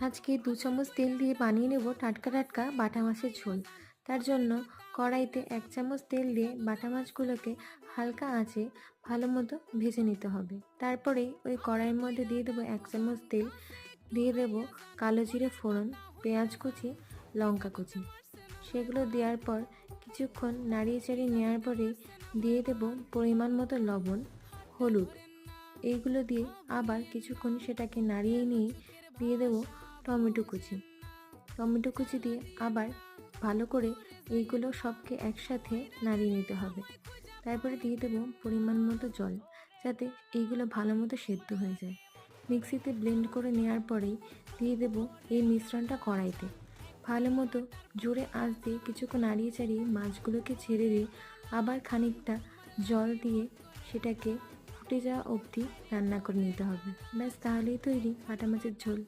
আজকে 2 চামচ তেল দিয়ে বানিয়ে নেব টাটকা টাটকা বাটা মাছের ঝোল। তার জন্য কড়াইতে 1 চামচ তেল দিয়ে বাটা মাছগুলোকে হালকা আঁচে ভালো মতো ভেজে নিতে হবে। তারপরে ওই কড়াইয়ের মধ্যে দিয়ে দেবো 1 চামচ তেল, দিয়ে দেব কালো জিরে ফোড়ন, পেঁয়াজ কুচি, লঙ্কা কুচি। সেগুলো দেওয়ার পর কিছুক্ষণ নাড়িয়ে চাড়িয়ে নেওয়ার পরেই দিয়ে দেব পরিমাণ মতো লবণ, হলুদ। এইগুলো দিয়ে আবার কিছুক্ষণ সেটাকে নাড়িয়ে নিয়ে দিয়ে দেব টমেটো কুচি। টমেটো কুচি দিয়ে আবার ভালো করে এইগুলো সবকে একসাথে নাড়িয়ে নিতে হবে। তারপরে দিয়ে দেব পরিমাণ মতো জল, যাতে এইগুলো ভালো মতো সেদ্ধ হয়ে যায়। মিক্সিতে ব্লেন্ড করে নেওয়ার পরেই দিয়ে দেব এই মিশ্রণটা কড়াইতে। ভালো মতো জোরে আঁচ দিয়ে কিছুক্ষণ নাড়িয়ে চাড়িয়ে মাছগুলোকে ছেড়ে দিয়ে আবার খানিকটা জল দিয়ে সেটাকে ফুটে যাওয়া অবধি রান্না করে নিতে হবে। ব্যাস, তাহলেই তৈরি বাটা মাছের ঝোল।